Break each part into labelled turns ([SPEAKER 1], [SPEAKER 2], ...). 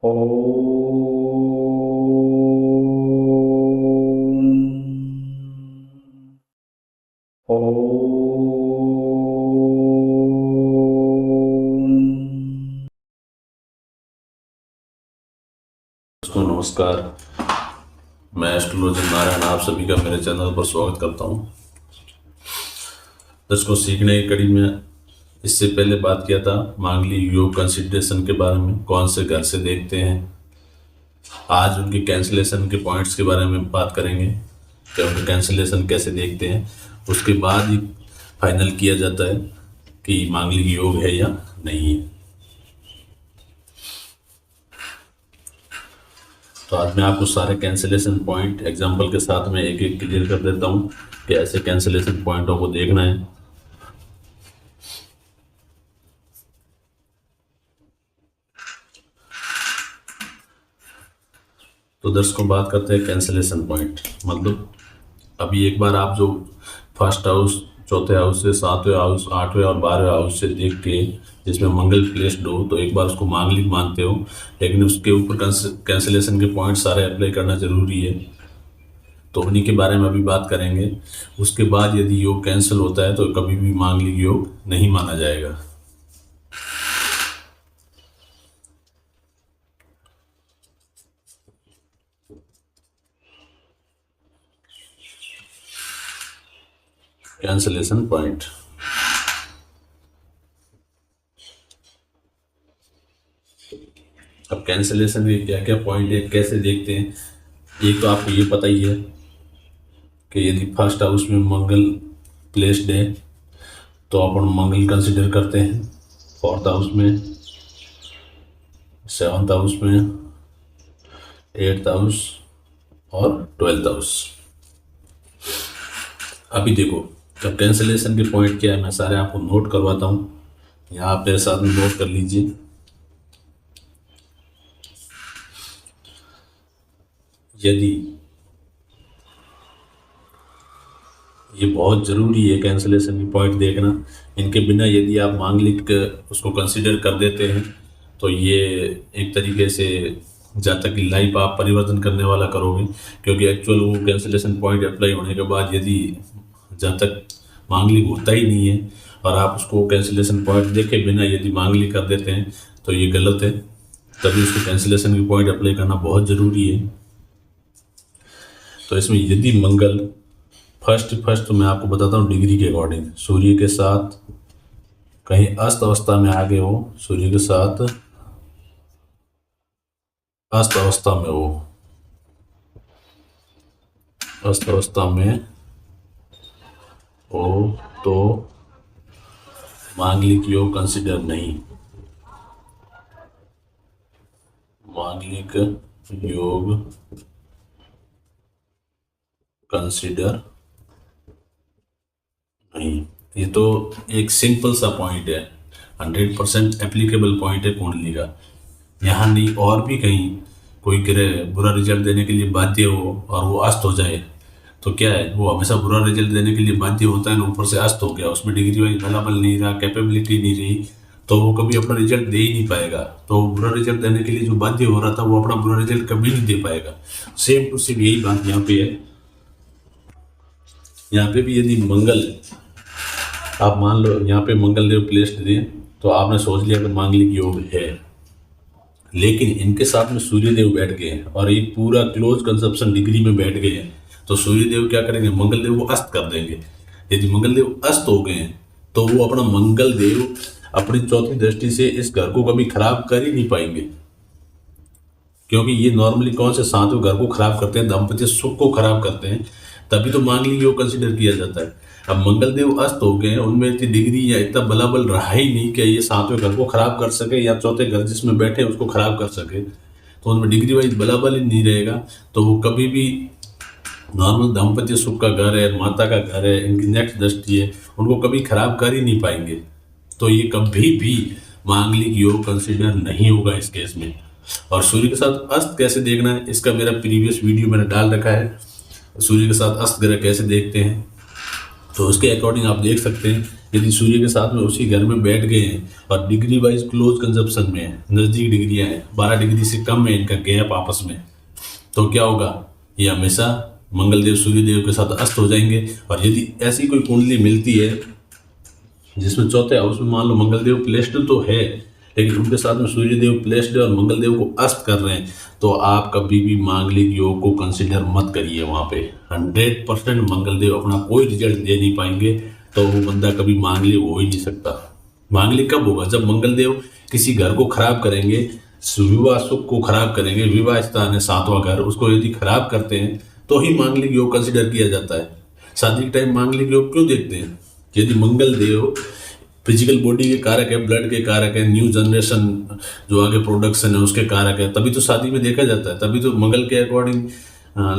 [SPEAKER 1] दोस्तों नमस्कार। मैं एस्ट्रोलॉजर नारायण आप सभी का मेरे चैनल पर स्वागत करता हूं। दर्शकों, सीखने की कड़ी में इससे पहले बात किया था मांगलिक योग कंसिडरेशन के बारे में, कौन से घर से देखते हैं। आज उनके कैंसिलेशन के पॉइंट्स के बारे में बात करेंगे कि उनके कैंसिलेशन कैसे देखते हैं। उसके बाद ही फाइनल किया जाता है कि मांगलिक योग है या नहीं है। तो आज मैं आपको सारे कैंसिलेशन पॉइंट एग्जांपल के साथ में एक एक क्लियर कर देता हूं कि ऐसे कैंसिलेशन पॉइंटों को देखना है। तो दर्शकों, बात करते हैं कैंसिलेशन पॉइंट। मतलब अभी एक बार आप जो फर्स्ट हाउस, चौथे हाउस से सातवें हाउस, आठवें और 12वें हाउस से देख के जिसमें मंगल प्लेस्ड हो तो एक बार उसको मांगलिक मानते हो, लेकिन उसके ऊपर कैंसिलेशन के पॉइंट सारे अप्लाई करना जरूरी है। तो उन्हीं के बारे में अभी बात करेंगे। उसके बाद यदि योग कैंसिल होता है तो कभी भी मांगलिक योग नहीं माना जाएगा। कैंसिलेशन पॉइंट, अब कैंसिलेशन के क्या क्या पॉइंट है, कैसे देखते हैं। एक तो आपको ये पता ही है कि यदि फर्स्ट हाउस में मंगल प्लेस्ड है तो अपन मंगल कंसिडर करते हैं। फोर्थ हाउस में, सेवंथ हाउस में, एट्थ हाउस और 12th हाउस। अभी देखो, जब कैंसिलेशन के पॉइंट क्या है मैं सारे आपको नोट करवाता हूँ। यहाँ आप मेरे साथ में नोट कर लीजिए। यदि ये बहुत ज़रूरी है कैंसिलेशन की पॉइंट देखना, इनके बिना यदि आप मांगलिक उसको कंसिडर कर देते हैं तो ये एक तरीके से जहाँ तक कि लाइफ आप परिवर्तन करने वाला करोगे। क्योंकि एक्चुअल वो कैंसिलेशन पॉइंट अप्लाई होने के बाद यदि जहाँ तक मांगलिक होता ही नहीं है और आप उसको कैंसिलेशन पॉइंट देखे बिना यदि मांगलिक कर देते हैं तो ये गलत है। तभी उसको कैंसिलेशन की पॉइंट अप्लाई करना बहुत ज़रूरी है। तो इसमें यदि मंगल फर्स्ट तो मैं आपको बताता हूँ डिग्री के अकॉर्डिंग, सूर्य के साथ कहीं अस्त अवस्था में आगे हो, सूर्य के साथ अस्त अवस्था में हो, अस्त अवस्था में हो तो मांगलिक योग कंसिडर नहीं, मांगलिक योग कंसिडर नहीं। ये तो एक सिंपल सा पॉइंट है, 100% एप्लीकेबल पॉइंट है कुंडली का। यहाँ नहीं और भी कहीं कोई ग्रह बुरा रिजल्ट देने के लिए बाध्य हो और वो अस्त हो जाए तो क्या है, वो हमेशा बुरा रिजल्ट देने के लिए बाध्य होता है ना, ऊपर से अस्त हो गया, उसमें डिग्री वाइज बलाबल नहीं रहा, कैपेबिलिटी नहीं रही, तो वो कभी अपना रिजल्ट दे ही नहीं पाएगा। तो बुरा रिजल्ट देने के लिए जो बाध्य हो रहा था वो अपना बुरा रिजल्ट कभी नहीं दे पाएगा। सेम टू सेम यही बात यहाँ पे है। यहाँ पे भी यदि मंगल, आप मान लो यहाँ पे मंगल देव प्लेस्ड थे तो आपने सोच लिया कि मांगलिक योग है, लेकिन इनके साथ में सूर्य देव बैठ गए हैं और एक पूरा क्लोज कंजप्शन डिग्री में बैठ गए हैं। तो सूर्य देव क्या करेंगे, मंगल देव को अस्त कर देंगे। यदि मंगल देव अस्त हो गए हैं तो वो अपना मंगल देव अपनी चौथी दृष्टि से इस घर को कभी खराब कर ही नहीं पाएंगे। क्योंकि ये नॉर्मली कौन से सातवें घर को खराब करते हैं, दाम्पत्य सुख को खराब करते हैं, तभी तो मांगलिक योग कंसिडर किया जाता है। अब मंगल देव अस्त हो गए, उनमें इतनी डिग्री या इतना बलाबल रहा ही नहीं कि ये सातवें घर को खराब कर सके या चौथे घर जिसमें बैठे उसको खराब कर सके। तो उनमें डिग्री वाइज बलाबल ही नहीं रहेगा, तो वो कभी भी नॉर्मल दाम्पत्य सुख का घर है, माता का घर है, इनकी नेक्स्ट दृष्टि है, उनको कभी खराब कर ही नहीं पाएंगे। तो ये कभी भी मांगलिक योग कंसिडर नहीं होगा इस केस में। और सूर्य के साथ अस्त कैसे देखना है, इसका मेरा प्रीवियस वीडियो मैंने डाल रखा है। सूर्य के साथ अस्त ग्रह कैसे देखते हैं। तो उसके अकॉर्डिंग आप देख सकते हैं, यदि सूर्य के साथ में उसी घर में बैठ गए हैं और डिग्री वाइज क्लोज कंजप्शन में है, नज़दीक डिग्रियाँ हैं, 12 डिग्री से कम है इनका गैप आपस में, तो क्या होगा, ये हमेशा मंगलदेव सूर्यदेव के साथ अस्त हो जाएंगे। और यदि ऐसी कोई कुंडली मिलती है जिसमें चौथे हाउस में मान लो मंगलदेव प्लेस्ड तो है, लेकिन उनके साथ में सूर्यदेव प्लेस्ड है और मंगलदेव को अस्त कर रहे हैं, तो आप कभी भी मांगलिक योग को कंसिडर मत करिए। वहाँ पे 100% मंगलदेव अपना कोई रिजल्ट दे नहीं पाएंगे, तो वो बंदा कभी मांगलिक हो ही नहीं सकता। मांगलिक कब होगा, जब मंगलदेव किसी घर को खराब करेंगे, विवाह सुख को खराब करेंगे, विवाह स्थान है 7वां घर, उसको यदि खराब करते हैं तो ही मांगलिक योग कंसिडर किया जाता है। शादी के टाइम मांगलिक योग क्यों देखते हैं, यदि मंगल देव फिजिकल बॉडी के कारक है, ब्लड के कारक है, न्यू जनरेशन जो आगे प्रोडक्शन है उसके कारक है, तभी तो शादी में देखा जाता है। तभी तो मंगल के अकॉर्डिंग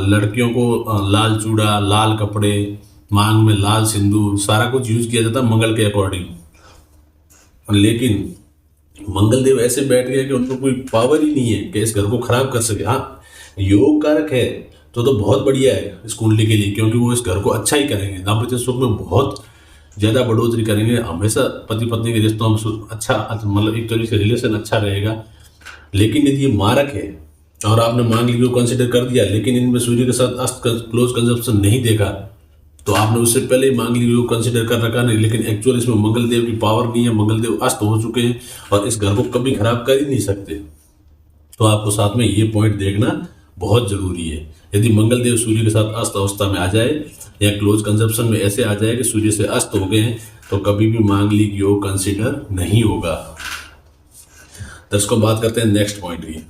[SPEAKER 1] लड़कियों को लाल चूड़ा, लाल कपड़े, मांग में लाल सिंदूर, सारा कुछ यूज किया जाता है मंगल के अकॉर्डिंग। लेकिन मंगल देव ऐसे बैठ गए कि उनको कोई पावर ही नहीं है कि इस घर को खराब कर सके। हाँ, योग कारक है तो बहुत बढ़िया है इस कुंडली के लिए, क्योंकि वो इस घर को अच्छा ही करेंगे, दाम्पत्य सुख में बहुत ज़्यादा बढ़ोतरी करेंगे, हमेशा पति पत्नी के रिश्तों में अच्छा, मतलब एक तरीके से रिलेशन अच्छा रहेगा। लेकिन यदि ये मारक है और आपने मांगलिक को कंसिडर कर दिया, लेकिन इनमें सूर्य के साथ अस्त क्लोज कंजप्शन नहीं देखा, तो आपने उससे पहले ही मांगलिक को कंसिडर कर रखा नहीं। लेकिन एक्चुअल इसमें मंगलदेव की पावर नहीं है, मंगलदेव अस्त हो चुके हैं और इस घर को कभी खराब कर ही नहीं सकते। तो आपको साथ में ये पॉइंट देखना बहुत जरूरी है। यदि मंगलदेव सूर्य के साथ अस्त अवस्था में आ जाए या क्लोज कंजप्शन में ऐसे आ जाए कि सूर्य से अस्त हो गए हैं, तो कभी भी मांगलिक योग कंसिडर नहीं होगा। दर्शकों, बात करते हैं नेक्स्ट पॉइंट की।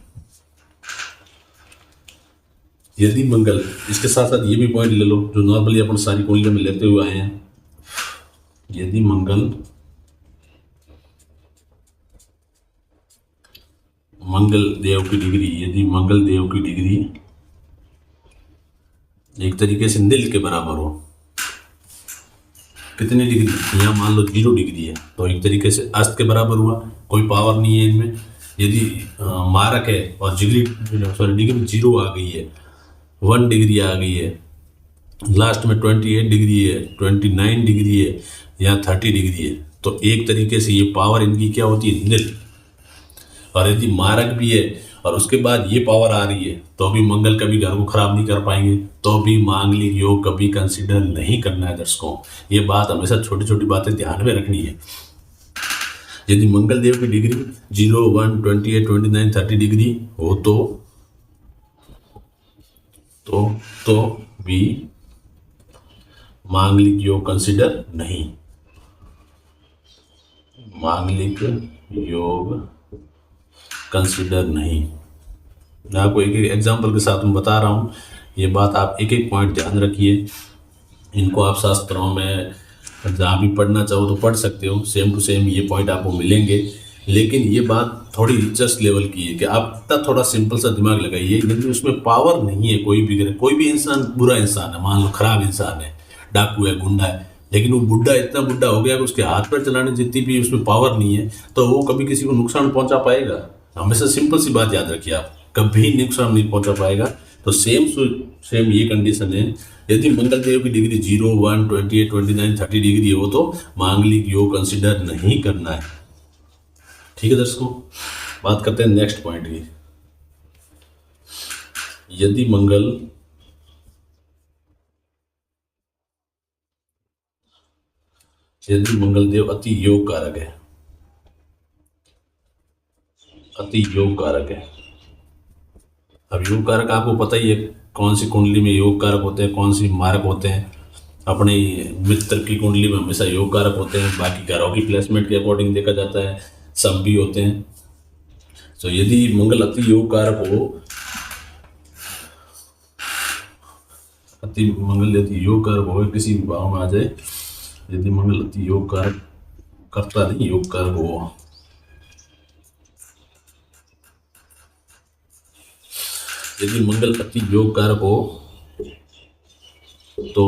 [SPEAKER 1] यदि मंगल, इसके साथ साथ ये भी पॉइंट ले लो जो नॉर्मली अपन सारी कुंडलियों में लेते हुए आए हैं, यदि मंगल देव की डिग्री, यदि मंगल देव की डिग्री एक तरीके से नील के बराबर हो, कितनी डिग्री, यहाँ मान लो 0 डिग्री है, तो एक तरीके से अस्त के बराबर हुआ, कोई पावर नहीं है इनमें। यदि मारक है और डिग्री 0 आ गई है, 1 डिग्री आ गई है, लास्ट में 28 डिग्री है, 29 डिग्री है या 30 डिग्री है, तो एक तरीके से ये पावर इनकी क्या होती है, नील। और यदि मारक भी है और उसके बाद ये पावर आ रही है, तो भी मंगल कभी घर को खराब नहीं कर पाएंगे, तो भी मांगलिक योग कभी कंसिडर नहीं करना है। दर्शकों, ये बात हमेशा छोटी छोटी बातें ध्यान में रखनी है। यदि मंगल देव की डिग्री 0, 1, 28, 29, 30 डिग्री हो तो भी मांगलिक योग कंसिडर नहीं, मांगलिक योग कंसिडर नहीं। मैं आपको एक एक एग्जाम्पल के साथ में बता रहा हूँ, ये बात आप एक एक पॉइंट ध्यान रखिए। इनको आप शास्त्रों में जहाँ भी पढ़ना चाहो तो पढ़ सकते हो, सेम टू सेम ये पॉइंट आपको मिलेंगे। लेकिन ये बात थोड़ी रिसर्च लेवल की है कि आप इतना थोड़ा सिंपल सा दिमाग लगाइए। यदि उसमें पावर नहीं है, कोई भी इंसान बुरा इंसान है, मान लो खराब इंसान है, डाकू है, गुंडा है, लेकिन वो बुढ़ा इतना बुढ़ा हो गया कि उसके हाथ पैर चलाने जितनी भी उसमें पावर नहीं है, तो वो कभी किसी को नुकसान पहुंचा पाएगा? हमेशा सिंपल सी बात याद रखिए, आप कभी नुकसान नहीं पहुंचा पाएगा। तो सेम ये कंडीशन है। यदि मंगल देव की डिग्री 0, 1, 28, 29, 30 डिग्री हो तो मांगलिक योग कंसिडर नहीं करना है। ठीक है दर्शकों, बात करते हैं नेक्स्ट पॉइंट की। यदि मंगल देव अति योग कारक है, अति योग कारक है। अब योग कारक आपको पता ही है कौन सी कुंडली में योग कारक होते हैं, कौन सी मारक होते हैं। अपने मित्र की कुंडली में हमेशा योग कारक होते हैं, बाकी घरों की प्लेसमेंट के अकॉर्डिंग देखा जाता है, सब भी होते हैं। तो यदि मंगल अति योग कारक हो, यदि योग कारक हो, किसी भाव में आ जाए, यदि मंगल अति योग कारक करता नहीं, योग कारक हो, यदि मंगल अति योग कारक हो तो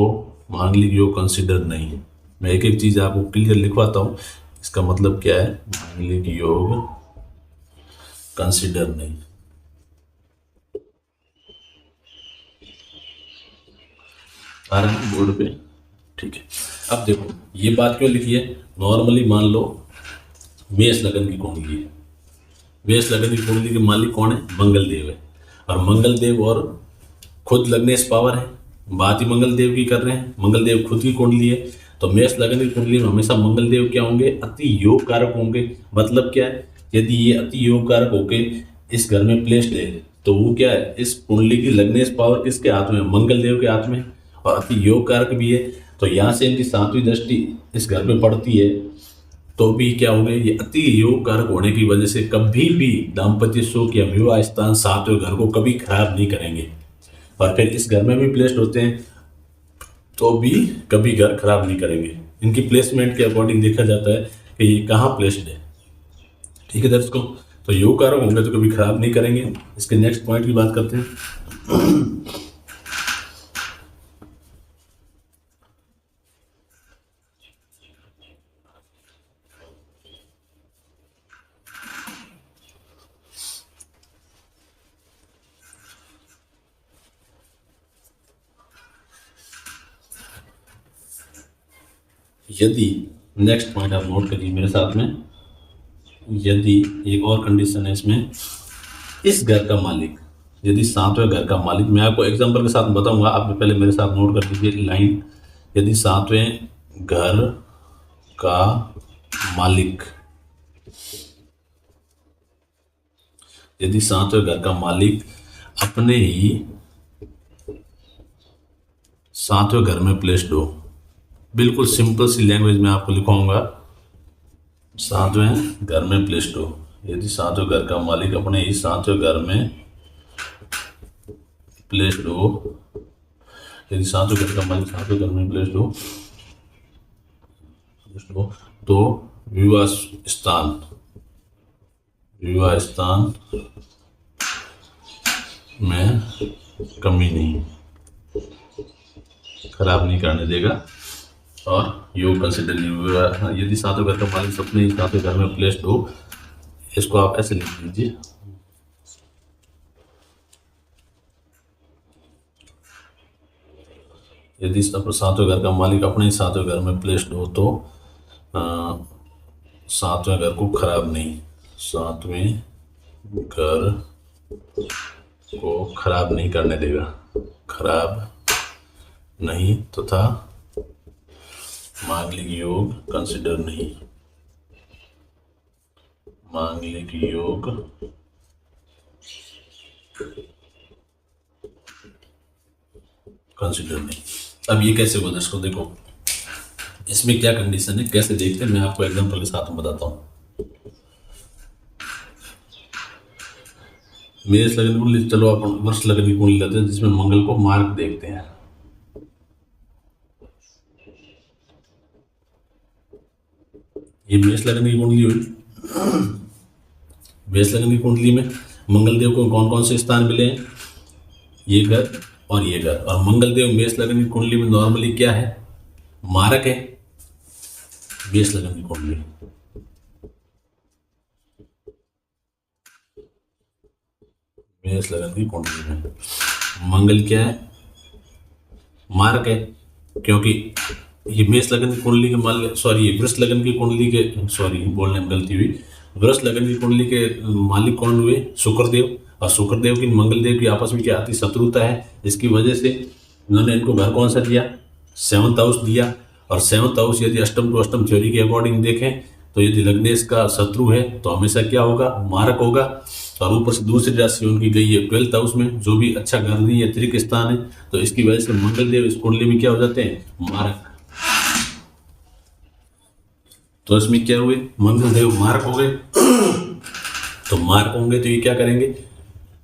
[SPEAKER 1] मांगलिक योग कंसिडर नहीं। मैं एक एक चीज आपको क्लियर लिखवाता हूं, इसका मतलब क्या है, मांगलिक योग कंसिडर नहीं। आ रहा है बोर्ड पे, ठीक है। अब देखो ये बात क्यों लिखी है, नॉर्मली मान लो मेष लगन की कुंडली है, मेष लगन की कुंडली के मालिक कौन है, मंगल देव है, और मंगल देव और खुद लग्नेश पावर है, बात ही मंगल देव की कर रहे हैं, मंगल देव खुद की कुंडली है। तो मेष लगन की कुंडली में हमेशा मंगल देव क्या होंगे, अति योग कारक होंगे। मतलब क्या है, यदि ये अति योग कारक होके इस घर में प्लेस्ड है तो वो क्या है, इस कुंडली की लग्नेश पावर किसके हाथ में, मंगल देव के हाथ में, और अति योग कारक भी है। तो यहाँ से इनकी 7वीं दृष्टि इस घर पे पड़ती है तो भी क्या होंगे, ये अति योग कारक होने की वजह से कभी भी दाम्पत्य सुख या विवाह स्थान 7वें घर को कभी खराब नहीं करेंगे। और फिर इस घर में भी प्लेस्ड होते हैं तो भी कभी घर खराब नहीं करेंगे। इनकी प्लेसमेंट के अकॉर्डिंग देखा जाता है कि ये कहाँ प्लेस्ड है। ठीक है दर्शकों, तो योग कारक होंगे तो कभी खराब नहीं करेंगे। इसके नेक्स्ट पॉइंट की बात करते हैं। यदि नेक्स्ट पॉइंट आप नोट करिए मेरे साथ में, यदि एक और कंडीशन है इसमें, इस घर का मालिक यदि 7वें घर का मालिक, मैं आपको एग्जांपल के साथ बताऊंगा, आप पहले मेरे साथ नोट कर लीजिए लाइन। यदि 7वें घर का मालिक, यदि 7वें घर का मालिक अपने ही 7वें घर में प्लेस्ड हो, बिल्कुल सिंपल सी लैंग्वेज में आपको लिखवाऊंगा, 7वें घर में प्लेस्ड हो, यदि 7वें घर का मालिक अपने ही 7वें घर में प्लेस्ड हो, यदि 7वें घर का मालिक 7वें घर में प्लेस्ड हो तो विवाह स्थान में कमी नहीं, खराब नहीं करने देगा और योग कंसिडर नहीं होगा। यदि 7वें घर का मालिक अपने ही 7वें घर में प्लेस्ड हो, इसको आप ऐसे लिख लीजिए, यदि 7वें घर का मालिक अपने ही 7वें घर में प्लेस्ड हो तो 7वें घर को खराब नहीं, 7वें घर को खराब नहीं करने देगा, खराब नहीं तथा मांगलिक योग कंसिडर नहीं, मांगलिक योग कंसिडर नहीं। अब ये कैसे होगा दर्शकों, देखो इसमें क्या कंडीशन है, कैसे देखते हैं, मैं आपको एग्जांपल के साथ में बताता हूँ। मेष लगन कुंडली, चलो अपन वर्ष लगन की कुंडली लेते हैं जिसमें मंगल को मार्ग देखते हैं। ये मेष लगन की कुंडली हुई, मेष लगन की कुंडली में मंगल देव को कौन कौन से स्थान मिले हैं, ये घर और ये घर, और मंगल देव मेष लगन की कुंडली में नॉर्मली क्या है, मारक है। मेष लगन की कुंडली, मेष लगन की कुंडली में मंगल क्या है, मारक है, क्योंकि ये मेष लगन की कुंडली के मालिक, सॉरी ये वृष लगन की कुंडली के, सॉरी बोलने में गलती हुई, वृष लगन की कुंडली के मालिक कौन हुए, शुक्रदेव, और शुक्रदेव की मंगल देव की आपस में क्या आती शत्रुता है, इसकी वजह से उन्होंने इनको घर कौन सा दिया, 7th हाउस दिया। और 7th हाउस यदि अष्टम टू अष्टम थ्योरी के अकॉर्डिंग देखें तो यदि लग्नेश का शत्रु है तो हमेशा क्या होगा, मारक होगा। और ऊपर से दूसरी राशि उनकी गई है 12th हाउस में, जो भी अच्छा घर नहीं है, त्रिक स्थान है, तो इसकी वजह से मंगल देव इस कुंडली में क्या हो जाते हैं, मारक। तो इसमें क्या हुए, मंगल देव मार्क हो गए। तो मार्क होंगे तो ये क्या करेंगे,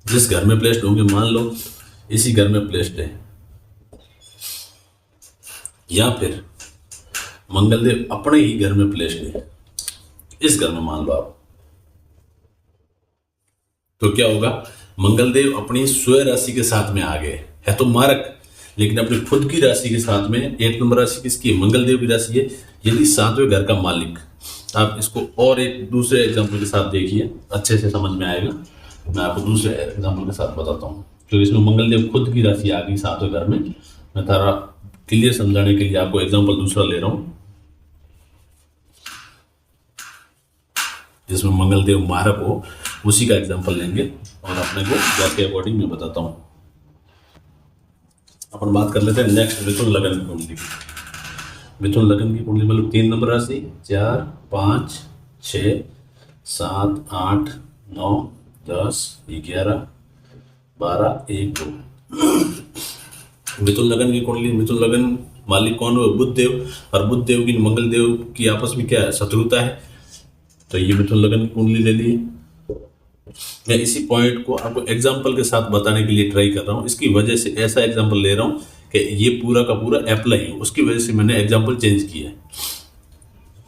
[SPEAKER 1] जिस घर में प्लेस्ड होंगे, मान लो इसी घर में प्लेस्ड है, या फिर मंगल देव अपने ही घर में प्लेस्ड है, इस घर में मान लो आप, तो क्या होगा, मंगल देव अपनी स्वयं राशि के साथ में आ गए, है तो मारक लेकिन अपनी खुद की राशि के साथ में। 8 नंबर राशि किसकी है, मंगल देव की राशि है। यदि 7वें घर का मालिक, आप इसको और एक दूसरे एग्जाम्पल के साथ देखिए, अच्छे से समझ में आएगा। मैं आपको दूसरे एग्जाम्पल के साथ बताता हूँ, क्योंकि इसमें मंगल देव खुद की राशि आ गई 7वें घर में। मैं तारा क्लियर समझाने के लिए आपको एग्जांपल दूसरा ले रहा हूँ, जिसमें मंगलदेव मारक हो, उसी का एग्जांपल लेंगे और अपने को गैस के अकॉर्डिंग मैं बताता हूँ। अपन बात कर लेते हैं नेक्स्ट मिथुन लगन की कुंडली। मिथुन लगन की कुंडली मतलब 3 नंबर राशि, 4, 5, 6, 7, 8, 9, 10, 11, 12, 1, 2। मिथुन लगन की कुंडली, मिथुन लगन मालिक कौन हो? बुध देव, और बुध देव की मंगल देव की आपस में क्या है? शत्रुता है। तो ये मिथुन लगन की कुंडली ले ली। मैं इसी पॉइंट को आपको एग्जाम्पल के साथ बताने के लिए ट्राई कर रहा हूँ। इसकी वजह से ऐसा एग्जाम्पल ले रहा हूँ कि ये पूरा का पूरा अप्लाई हो, उसकी वजह से मैंने एग्जाम्पल चेंज किया है।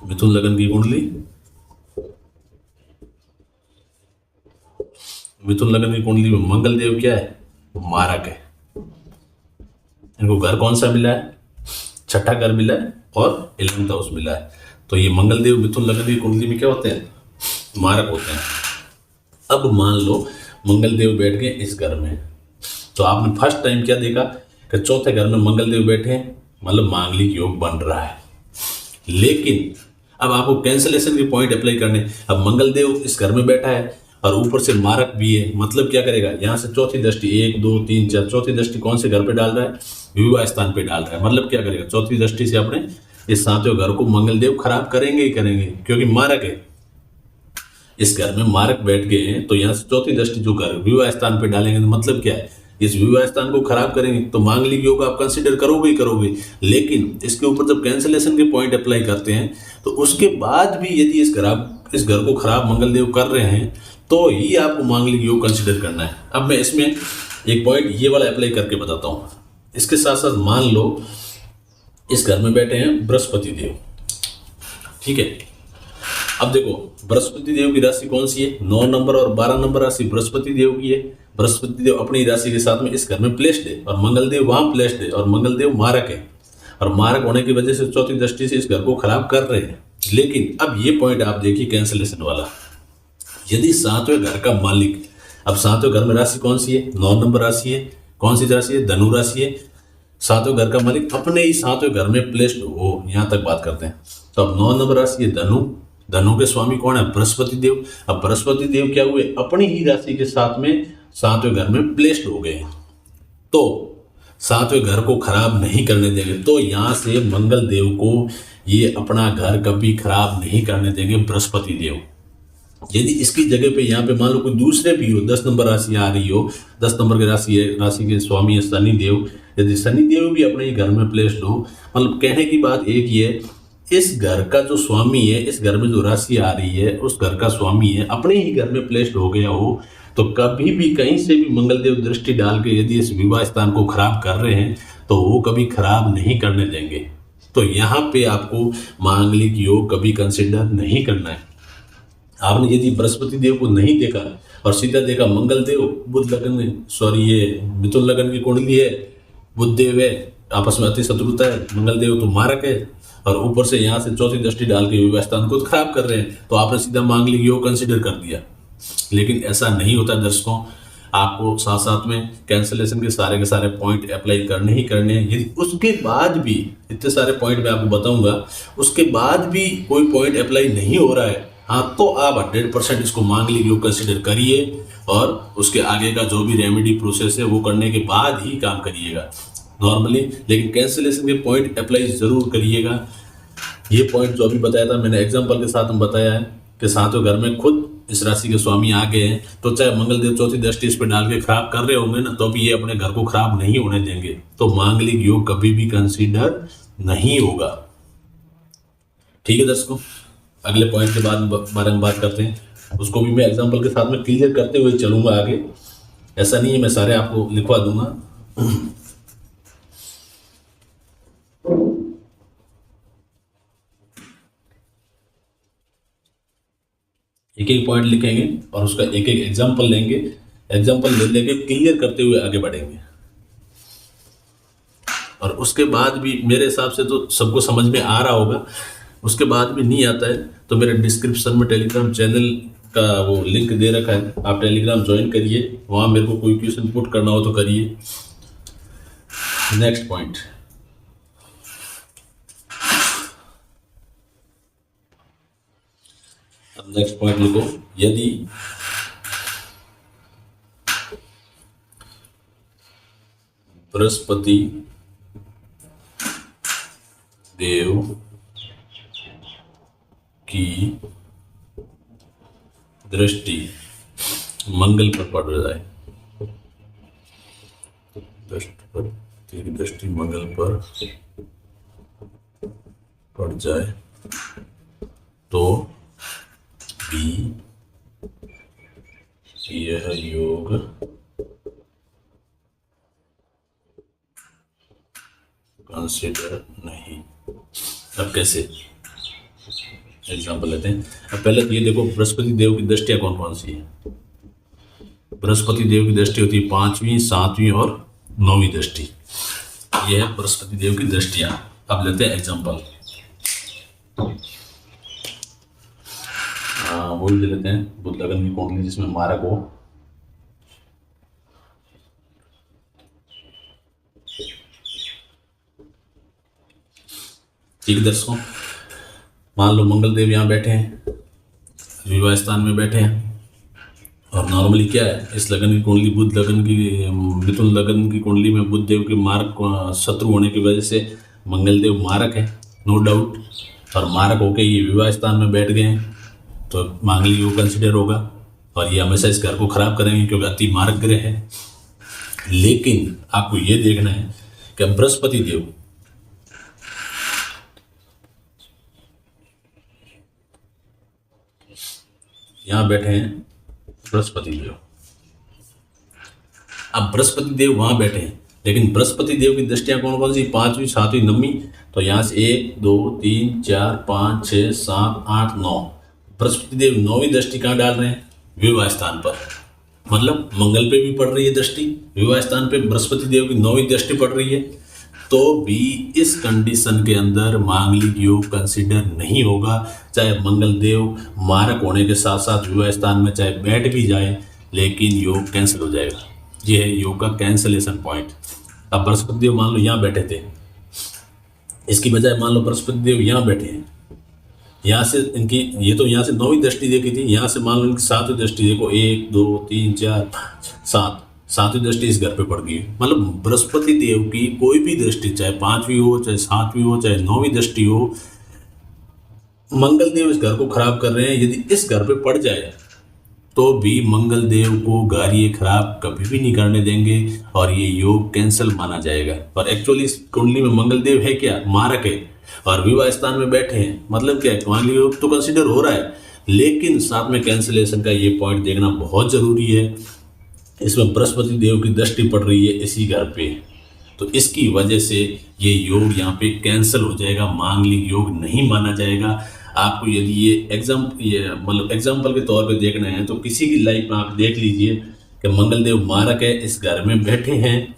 [SPEAKER 1] मिथुन लगन की कुंडली, मिथुन लगन की कुंडली में मंगल देव क्या है? मारक है। इनको घर कौन सा मिला है? छठा घर मिला है और 11th हाउस मिला है। तो ये मंगल देव मिथुन लगन की कुंडली में क्या होते हैं? मारक होते हैं। अब मान लो मंगल देव बैठ गए इस घर में, तो आपने फर्स्ट टाइम क्या देखा कि चौथे घर में मंगल देव बैठे हैं, मतलब मांगलिक योग बन रहा है। लेकिन अब आपको कैंसलेशन के पॉइंट अप्लाई करने। अब मंगल देव इस घर में बैठा है और ऊपर से मारक भी है, मतलब क्या करेगा? यहाँ से चौथी दृष्टि 1, 2, 3, 4, चौथी दृष्टि कौन से घर पे डाल रहा है? विवाह स्थान पे डाल रहा है। मतलब क्या करेगा? चौथी दृष्टि से अपने इस सातवें घर को मंगल देव खराब करेंगे ही करेंगे, क्योंकि मारक है। इस घर में मारक बैठ गए हैं, तो यहाँ से चौथी दृष्टि जो घर विवाह स्थान पे डालेंगे, तो मतलब क्या है? इस विवाह स्थान को खराब करेंगे। तो मांगलिक योग आप कंसिडर करोगे ही करोगे, लेकिन इसके ऊपर जब कैंसलेशन के पॉइंट अप्लाई करते हैं, तो उसके बाद भी यदि इस घर को खराब मंगल देव कर रहे हैं, तो ही आपको मांगलिक योग कंसिडर करना है। अब मैं इसमें एक पॉइंट ये वाला अप्लाई करके बताता हूँ। इसके साथ साथ मान लो इस घर में बैठे हैं बृहस्पति देव, ठीक है। अब देखो बृहस्पति देव की राशि कौन सी है? 9 नंबर और 12 नंबर राशि बृहस्पति देव की है। बृहस्पति देव अपनी राशि के साथ में इस घर में प्लेस्ड है और मंगल देव वहां प्लेस्ड है, और मंगल देव मारक है, और मारक होने की वजह से चौथी दृष्टि से इस घर को खराब कर रहे हैं। लेकिन अब ये पॉइंट आप देखिए कैंसलेशन वाला, यदि सातवें घर का मालिक, अब सातवें घर में राशि कौन सी है? 9 नंबर राशि है। कौन सी राशि है? धनु राशि है। सातवें घर का मालिक अपने ही सातवें घर में प्लेस्ड हो, यहां तक बात करते हैं। तो अब 9 नंबर राशि है धनु, धनु के स्वामी कौन है? बृहस्पति देव। अब बृहस्पति देव क्या हुए? अपनी ही राशि के साथ में सातवें घर में प्लेस्ड हो गए, तो सातवें घर को खराब नहीं करने देंगे। तो यहां से मंगल देव को ये अपना घर कभी खराब नहीं करने देंगे बृहस्पति देव। यदि इसकी जगह पे यहाँ पे मान लो कोई दूसरे भी हो, 10 नंबर राशि आ रही हो, 10 नंबर की राशि है, राशि के स्वामी है शनि देव, यदि शनि देव भी अपने ही घर में प्लेस्ड हो, मतलब कहने की बात एक ही है, इस घर का जो स्वामी है, इस घर में जो राशि आ रही है, उस घर का स्वामी है, अपने ही घर में प्लेस्ड हो गया हो, तो कभी भी कहीं से भी मंगल देव दृष्टि डाल के यदि इस विवाह स्थान को खराब कर रहे हैं, तो वो कभी खराब नहीं करने देंगे। तो यहाँ पे आपको मांगलिक योग कभी कंसिडर नहीं करना है। आपने यदि बृहस्पति देव को नहीं देखा और सीधा देखा मंगल देव बुध लगन, सॉरी ये मिथुन लगन की कुंडली है, बुध देव है, आपस में अति शत्रुता है, मंगल देव तो मारक है, और ऊपर से यहाँ से चौथी दृष्टि डाल के विवाह स्थान को खराब कर रहे हैं, तो आपने सीधा मांगलिक योग कंसिडर कर दिया। लेकिन ऐसा नहीं होता दर्शकों, आपको साथ साथ में कैंसलेशन के सारे पॉइंट अप्लाई करने ही करने हैं। यदि उसके बाद भी, इतने सारे पॉइंट मैं आपको बताऊंगा, उसके बाद भी कोई पॉइंट अप्लाई नहीं हो रहा है, हाँ, तो आप 100% इसको मांगलिक योग कंसिडर करिए, और उसके आगे का जो भी रेमेडी प्रोसेस है वो करने के बाद ही काम करिएगा नॉर्मली। लेकिन कैंसलेशन के पॉइंट अप्लाई जरूर करिएगा। ये पॉइंट जो अभी बताया था मैंने एग्जांपल के साथ में बताया है कि सातवें घर में खुद इस राशि के स्वामी आ गए हैं, तो चाहे मंगल देव चौथी दृष्टि इस पर डाल के खराब कर रहे होंगे ना, तो भी ये अपने घर को खराब नहीं होने देंगे। तो मांगलिक योग कभी भी कंसिडर नहीं होगा। ठीक है दर्शकों, अगले पॉइंट के बारे में बात करते हैं, उसको भी मैं एग्जांपल के साथ में क्लियर करते हुए चलूंगा आगे। ऐसा नहीं है मैं सारे आपको लिखवा दूंगा। एक एक पॉइंट लिखेंगे और उसका एक एक एग्जांपल लेंगे, एग्जांपल ले लेके क्लियर करते हुए आगे बढ़ेंगे। और उसके बाद भी मेरे हिसाब से तो सबको समझ में आ रहा होगा, उसके बाद भी नहीं आता है तो मेरे डिस्क्रिप्शन में टेलीग्राम चैनल का वो लिंक दे रखा है, आप टेलीग्राम ज्वाइन करिए, वहाँ मेरे को कोई क्वेश्चन पुट करना हो तो करिए। नेक्स्ट पॉइंट, नेक्स्ट पॉइंट लिखो, यदि बृहस्पति देव की दृष्टि मंगल पर पड़ जाए, बृहस्पति की दृष्टि मंगल पर पड़ जाए तो भी यह योग कंसिडर नहीं। अब कैसे एग्जाम्पल लेते हैं। अब पहले तो ये देखो, बृहस्पति देव की दृष्टियां कौन कौन सी है। बृहस्पति देव की दृष्टि होती है 5वीं, 7वीं और 9वीं दृष्टि। ये है बृहस्पति देव की दृष्टियां। अब लेते हैं एग्जाम्पल, वो ले लेते हैं बुध लग्न की कुंडली जिसमें मारक हो। ठीक है दर्शकों, मान लो मंगल देव यहाँ बैठे हैं, विवाह स्थान में बैठे हैं, और नॉर्मली क्या है, इस लगन की कुंडली बुध लगन की, मिथुन लगन की कुंडली में बुध देव के मारक शत्रु होने की वजह से मंगल देव मारक है, नो डाउट, और मारक होके ये विवाह स्थान में बैठ गए हैं तो मांगलिक योग कंसिडर होगा, और ये हमेशा इस घर को खराब करेंगे क्योंकि अति मारक ग्रह है। लेकिन आपको ये देखना है कि बृहस्पति देव यहाँ बैठे हैं, बृहस्पति देव। अब बृहस्पति देव वहां बैठे हैं, लेकिन बृहस्पति देव की दृष्टियां कौन कौन सी, 5वीं, 7वीं, 9वीं। तो यहाँ से 1 2 3 4 5 6 7 8 9, बृहस्पति देव 9वीं दृष्टि कहाँ डाल रहे हैं, विवाह स्थान पर। मतलब मंगल पे भी पड़ रही है दृष्टि, विवाह स्थान पे बृहस्पति देव की 9वीं दृष्टि पड़ रही है, तो भी इस कंडीशन के अंदर मांगलिक योग कंसिडर नहीं होगा। चाहे मंगल देव मारक होने के साथ साथ विवाह स्थान में चाहे बैठ भी जाए, लेकिन योग कैंसिल हो जाएगा। ये है योग का कैंसिलेशन पॉइंट। अब बृहस्पति देव मान लो यहाँ बैठे थे, इसकी बजाय मान लो बृहस्पति देव यहाँ बैठे हैं, यहाँ से इनकी ये तो यहाँ से 9वीं दृष्टि देखी थी, यहाँ से मान लो इनकी 7वीं दृष्टि देखो, 1 2 3 4 5 7, 7वीं दृष्टि इस घर पे पड़ गई। मतलब बृहस्पति देव की कोई भी दृष्टि, चाहे 5वीं हो, चाहे 7वीं हो, चाहे 9वीं दृष्टि हो, मंगल देव इस घर को खराब कर रहे हैं। यदि इस घर पे पड़ जाए तो भी मंगल देव को घर ये खराब कभी भी नहीं करने देंगे और ये योग कैंसिल माना जाएगा। और एक्चुअली इस कुंडली में मंगल देव है क्या, मारक है, और विवाह स्थान में बैठे हैं, मतलब क्या है, मांगलिक योग तो कंसिडर हो रहा है, लेकिन साथ में कैंसिलेशन का ये पॉइंट देखना बहुत जरूरी है। इसमें बृहस्पति देव की दृष्टि पड़ रही है इसी घर पे, तो इसकी वजह से ये योग यहाँ पे कैंसिल हो जाएगा, मांगलिक योग नहीं माना जाएगा। आपको यदि ये एग्जाम्पल के तौर पे देखना है तो किसी की लाइफ में आप देख लीजिए कि मंगल देव मारक है, इस घर में बैठे हैं,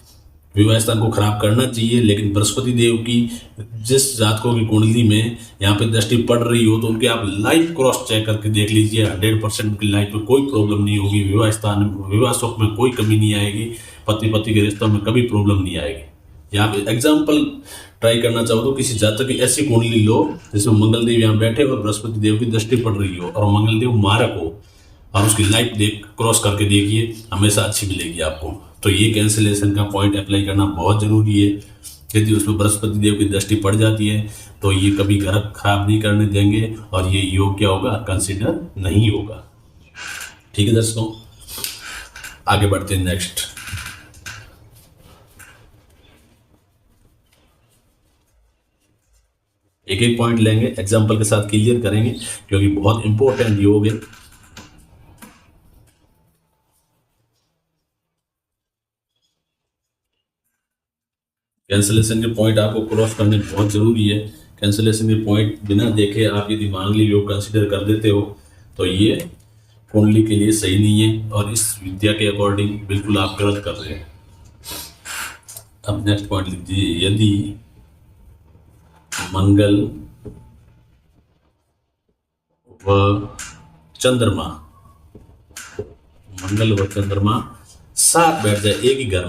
[SPEAKER 1] विवाह स्थान को खराब करना चाहिए, लेकिन बृहस्पति देव की जिस जातकों की कुंडली में यहाँ पे दृष्टि पड़ रही हो तो उनके आप लाइफ क्रॉस चेक करके देख लीजिए, 100% उनकी लाइफ में कोई प्रॉब्लम नहीं होगी, विवाह स्थान विवाह सुख में कोई कमी नहीं आएगी, पति पति के रिश्तों में कभी प्रॉब्लम नहीं आएगी। यहाँ पे एग्जाम्पल ट्राई करना चाहो तो किसी जातक की ऐसी कुंडली लो जिसमें मंगल देव यहाँ बैठे और बृहस्पति देव की दृष्टि पड़ रही हो और मंगल देव मारक हो, और उसकी लाइफ देख क्रॉस करके देखिए, हमेशा अच्छी मिलेगी आपको। तो ये कैंसिलेशन का पॉइंट अप्लाई करना बहुत ज़रूरी है। यदि उसमें बृहस्पति देव की दृष्टि पड़ जाती है तो ये कभी घर खराब नहीं करने देंगे और ये योग क्या होगा, कंसिडर नहीं होगा। ठीक है दर्शकों, आगे बढ़ते हैं नेक्स्ट। एक एक पॉइंट लेंगे, एग्जाम्पल के साथ क्लियर करेंगे क्योंकि बहुत इंपॉर्टेंट योग है। कैंसिलेशन के पॉइंट आपको क्रॉस करने बहुत जरूरी है। कैंसिलेशन के पॉइंट बिना देखे आप यदि मांगलिक योग कंसिडर कर देते हो तो ये कुंडली के लिए सही नहीं है और इस विद्या के अकॉर्डिंग बिल्कुल आप गलत कर रहे हैं। अब नेक्स्ट पॉइंट लिख दीजिए, यदि मंगल व चंद्रमा, मंगल व चंद्रमा साथ बैठ जाए एक ही घर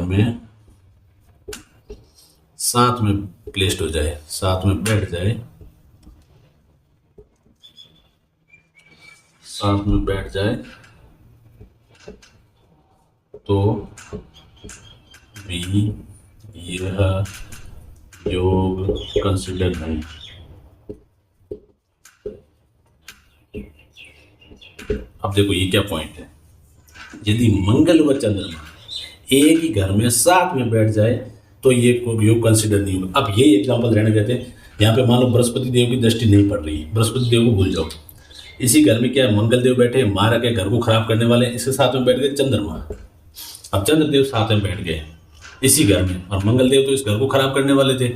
[SPEAKER 1] में साथ में प्लेस्ड हो जाए, साथ में बैठ जाए साथ में बैठ जाए तो भी यह योग कंसिडर नहीं। अब देखो ये क्या पॉइंट है, यदि मंगल व चंद्रमा एक ही घर में साथ में बैठ जाए तो ये योग कंसिडर नहीं होगा। अब ये एग्जांपल रहने देते हैं, यहाँ पे मान लो बृहस्पति देव की दृष्टि नहीं पड़ रही है, बृहस्पति देव को भूल जाओ। इसी घर में क्या है, मंगल देव बैठे, मारक है, घर को खराब करने वाले, इसके साथ में बैठ गए चंद्रमा। अब चंद्रदेव साथ में बैठ गए इसी घर में, और मंगल देव तो इस घर को खराब करने वाले थे।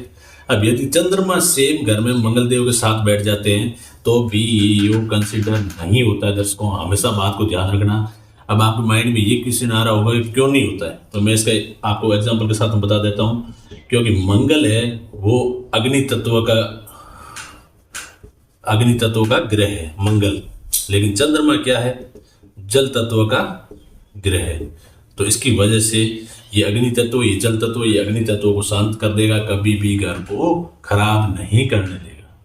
[SPEAKER 1] अब यदि चंद्रमा सेम घर में मंगल देव के साथ बैठ जाते हैं तो भी योग कंसिडर नहीं होता है। दर्शकों हमेशा बात को ध्यान रखना। अब आपके माइंड में ये क्वेश्चन आ रहा होगा कि क्यों नहीं होता है, तो मैं इसका आपको एग्जांपल के साथ बता देता हूँ। क्योंकि मंगल है वो अग्नि तत्व का ग्रह है मंगल, लेकिन चंद्रमा क्या है, जल तत्व का ग्रह है। तो इसकी वजह से ये अग्नि तत्व, ये जल तत्व, ये अग्नि तत्व को शांत कर देगा, कभी भी घर को खराब नहीं करने देगा।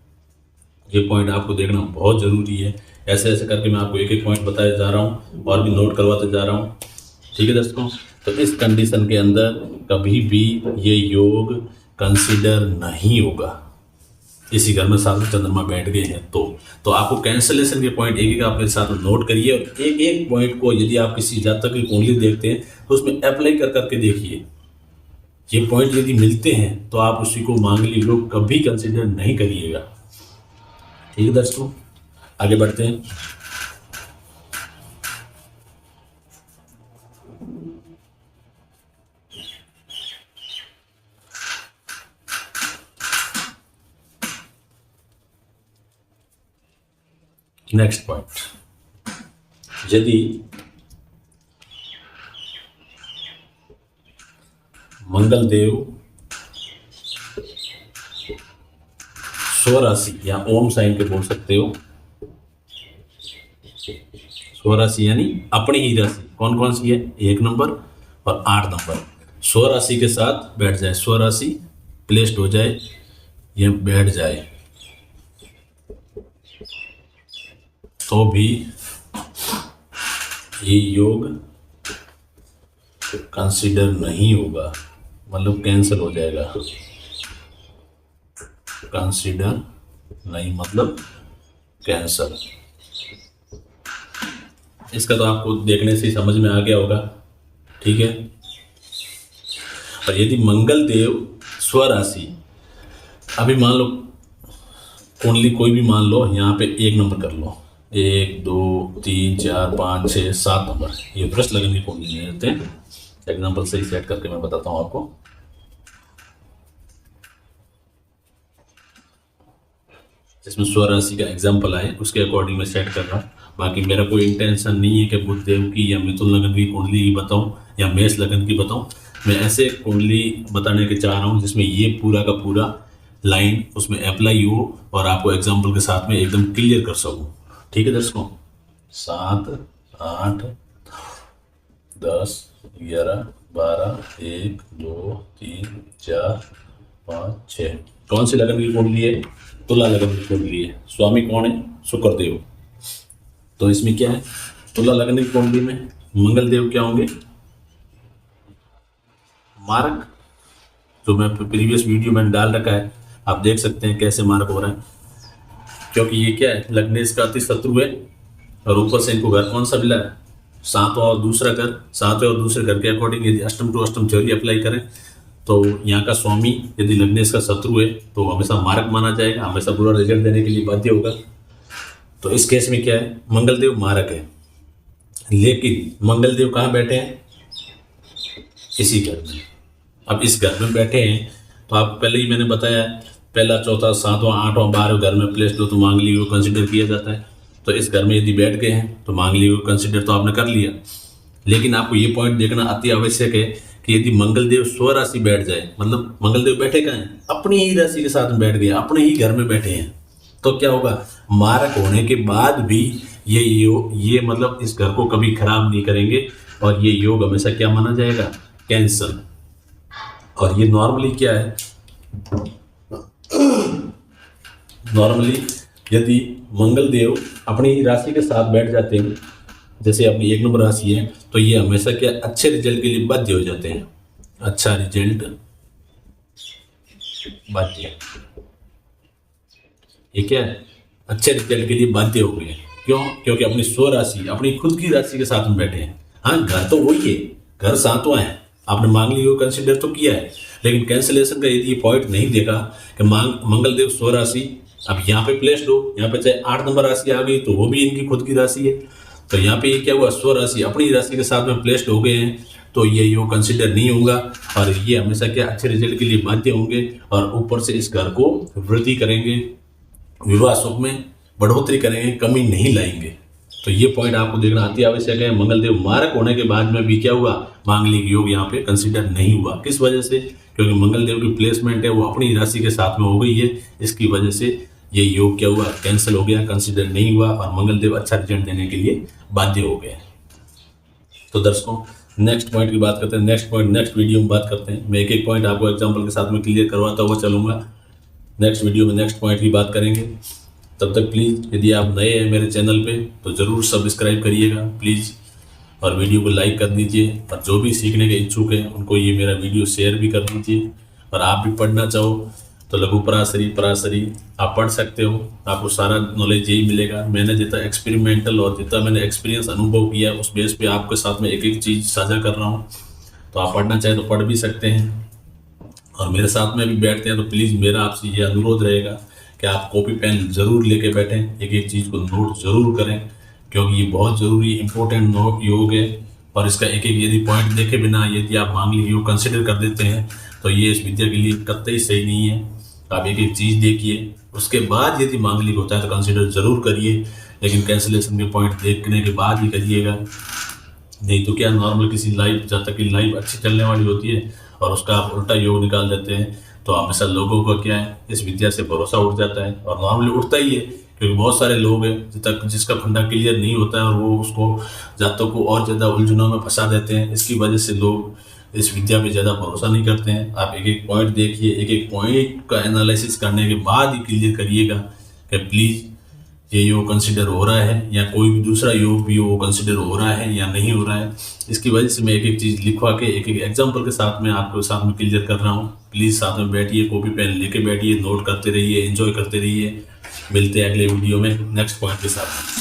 [SPEAKER 1] ये पॉइंट आपको देखना बहुत जरूरी है। ऐसे ऐसे करके मैं आपको एक एक पॉइंट बताया जा रहा हूँ और भी नोट करवाते जा रहा हूँ, ठीक है दर्शकों। तो इस कंडीशन के अंदर कभी भी ये योग कंसिडर नहीं होगा, इसी घर में साथ में चंद्रमा बैठ गए हैं तो आपको कैंसलेशन के पॉइंट एक एक आप मेरे साथ नोट करिए, और एक एक पॉइंट को यदि आप किसी जातक की कुंडली देखते हैं तो उसमें अप्लाई कर करके देखिए। ये पॉइंट यदि मिलते हैं तो आप उसी को मांगलिक योग कभी कंसिडर नहीं करिएगा, ठीक है दर्शकों। आगे बढ़ते हैं। नेक्स्ट पॉइंट, यदि मंगल देव स्वराशि या ओम साइन के बोल सकते हो, स्वराशि यानी अपनी ही राशि, कौन कौन सी है, 1 नंबर और 8 नंबर, स्वराशि के साथ बैठ जाए, स्वराशि प्लेस्ड हो जाए, ये बैठ जाए तो भी ये योग कंसिडर नहीं होगा, मतलब कैंसिल हो जाएगा। कंसिडर नहीं मतलब कैंसल। इसका तो आपको देखने से समझ में आ गया होगा, ठीक है। और यदि मंगल देव स्वराशि, अभी मान लो कुंडली कोई भी मान लो, यहाँ पे 1 नंबर कर लो, 1 2 3 4 5 6 7 नंबर, ये वृष लगन की कुंडली नहीं रहते। एग्जाम्पल सही सेट करके मैं बताता हूँ आपको। जिसमें स्वराशि का एग्जाम्पल आए उसके अकॉर्डिंग मैं सेट कर रहा हूँ। बाकी मेरा कोई इंटेंशन नहीं है कि बुध देव की या मिथुन लगन की कुंडली ही बताऊँ या मेष लगन की बताऊँ। मैं ऐसे कुंडली बताने के चाह रहा हूँ जिसमें ये पूरा का पूरा लाइन उसमें अप्लाई हो और आपको एग्जाम्पल के साथ में एकदम क्लियर कर सकूँ, ठीक है दर्शकों। 7 8 10 11 12 1 2 3 4 5 6। कौन सी लगन की कुंडली है, तुला लगन की कुंडली है। स्वामी कौन है, शुक्रदेव। तो इसमें क्या है, तुला लगन की कुंडली में मंगल देव क्या होंगे, मारक, जो मैं प्रीवियस वीडियो में डाल रखा है, आप देख सकते हैं कैसे मारक हो रहा है। क्योंकि ये क्या है, लग्नेश का अति शत्रु है और ऊपर से इनको घर कौन सा मिला है, 7वां और दूसरा घर। 7वें और दूसरे घर के अकॉर्डिंग यदि अष्टम टू अष्टम थ्योरी अप्लाई करें तो यहाँ का स्वामी यदि लग्नेश का शत्रु है तो हमेशा मारक माना जाएगा, हमेशा बुरा रिजल्ट देने के लिए बाध्य होगा। तो इस केस में क्या है, मंगल देव मारक है, लेकिन मंगल देव कहाँ बैठे हैं, इसी घर में। अब इस घर में बैठे हैं तो आपको पहले ही मैंने बताया, पहला चौथा 7वां 8वां 12वां घर में प्लेस दो तो मांगलिक योग कंसिडर किया जाता है। तो इस घर में यदि बैठ गए हैं तो मांगलिक योग कंसिडर तो आपने कर लिया। लेकिन आपको ये पॉइंट देखना अति आवश्यक है कि यदि मंगल देव स्वराशि बैठ जाए, मतलब मंगल देव बैठे कहाँ हैं, अपनी ही राशि के साथ में बैठ गए, अपने ही घर में बैठे हैं, तो क्या होगा, मारक होने के बाद भी ये मतलब इस घर को कभी खराब नहीं करेंगे और ये योग हमेशा क्या माना जाएगा, कैंसल। और ये नॉर्मली क्या है, नॉर्मली यदि मंगल देव अपनी राशि के साथ बैठ जाते हैं, जैसे अपनी 1 नंबर राशि है, तो ये हमेशा क्या अच्छे रिजल्ट के लिए बाध्य हो जाते हैं। अच्छा रिजल्ट बाध्य, ये क्या है, अच्छे रिजल्ट के लिए बाध्य हो गए। क्यों? क्योंकि अपनी स्व राशि, अपनी खुद की राशि के साथ में बैठे हैं। हाँ, घर तो वही है, घर सातवां है, आपने मांगलिक योग कंसिडर तो किया है, लेकिन कैंसिलेशन का यदि पॉइंट नहीं देखा कि मंगल देव स्व राशि अब यहाँ पे प्लेस्ड हो, यहाँ पे चाहे 8 नंबर राशि आ गई तो वो भी इनकी खुद की राशि है, तो यहाँ पे ये क्या हुआ, स्व राशि अपनी राशि के साथ में प्लेस्ड हो गए हैं, तो ये योग कंसिडर नहीं होगा और ये हमेशा क्या अच्छे रिजल्ट के लिए बाध्य होंगे और ऊपर से इस घर को वृद्धि करेंगे, विवाह सुख में बढ़ोतरी करेंगे, कमी नहीं लाएंगे। तो ये पॉइंट आपको देखना अति आवश्यक है। मंगलदेव मारक होने के बाद में भी क्या हुआ, मांगलिक योग यहाँ पे कंसिडर नहीं हुआ। किस वजह से? क्योंकि मंगलदेव की प्लेसमेंट है वो अपनी राशि के साथ में हो गई है, इसकी वजह से ये योग क्या हुआ, कैंसिल हो गया, कंसिडर नहीं हुआ और मंगलदेव अच्छा रिजल्ट देने के लिए बाध्य हो गए। तो दर्शकों, नेक्स्ट पॉइंट की बात करते हैं, नेक्स्ट पॉइंट नेक्स्ट वीडियो में बात करते हैं। मैं एक एक पॉइंट आपको एग्जांपल के साथ में क्लियर करवाता हुआ चलूँगा। नेक्स्ट वीडियो में नेक्स्ट पॉइंट की बात करेंगे। तब तक प्लीज़ यदि आप नए हैं मेरे चैनल पे तो ज़रूर सब्सक्राइब करिएगा प्लीज़, और वीडियो को लाइक कर दीजिए, और जो भी सीखने के इच्छुक हैं उनको ये मेरा वीडियो शेयर भी कर दीजिए। और आप भी पढ़ना चाहो तो लघु पराशरी पराशरी आप पढ़ सकते हो, आपको सारा नॉलेज यही मिलेगा। मैंने जितना एक्सपेरिमेंटल और जितना मैंने एक्सपीरियंस अनुभव किया उस बेस पे आपके साथ में एक एक चीज़ साझा कर रहा हूँ, तो आप पढ़ना चाहे तो पढ़ भी सकते हैं और मेरे साथ में भी बैठते हैं तो प्लीज़ मेरा आपसे ये अनुरोध रहेगा कि आप कॉपी पेन ज़रूर लेके बैठें, एक एक चीज़ को नोट ज़रूर करें, क्योंकि ये बहुत ज़रूरी इंपॉर्टेंट नोट योग है। और इसका एक एक यदि पॉइंट देखे बिना यदि आप मांगलिक योग कंसिडर कर देते हैं तो ये इस विद्या के लिए कतई सही नहीं है। आप एक एक चीज़ देखिए, उसके बाद यदि मांगलिक होता है तो कंसिडर ज़रूर करिए, लेकिन कैंसिलेशन के पॉइंट देखने के बाद ही करिएगा। नहीं तो क्या, नॉर्मल किसी लाइफ, जब तक कि लाइफ अच्छी चलने वाली होती है और उसका आप उल्टा योग निकाल देते हैं तो हमेशा लोगों का क्या है, इस विद्या से भरोसा उठ जाता है। और नॉर्मली उठता ही है, क्योंकि बहुत सारे लोग हैं जब तक जिसका फंडा क्लियर नहीं होता है और वो उसको जातकों को और ज़्यादा उलझनों में फंसा देते हैं। इसकी वजह से लोग इस विद्या पे ज़्यादा भरोसा नहीं करते हैं। आप एक एक पॉइंट देखिए, एक एक पॉइंट का एनालिसिस करने के बाद ही क्लियर करिएगा कि प्लीज़ ये योग कंसिडर हो रहा है या कोई भी दूसरा योग भी वो कंसिडर हो रहा है या नहीं हो रहा है। इसकी वजह से मैं एक एक चीज़ लिखवा के एक एक एग्जांपल के साथ में आपके साथ में क्लियर कर रहा हूँ। प्लीज़ साथ में बैठिए, कॉपी पेन लेके बैठिए, नोट करते रहिए, एंजॉय करते रहिए। मिलते हैं अगले वीडियो में नेक्स्ट पॉइंट के साथ।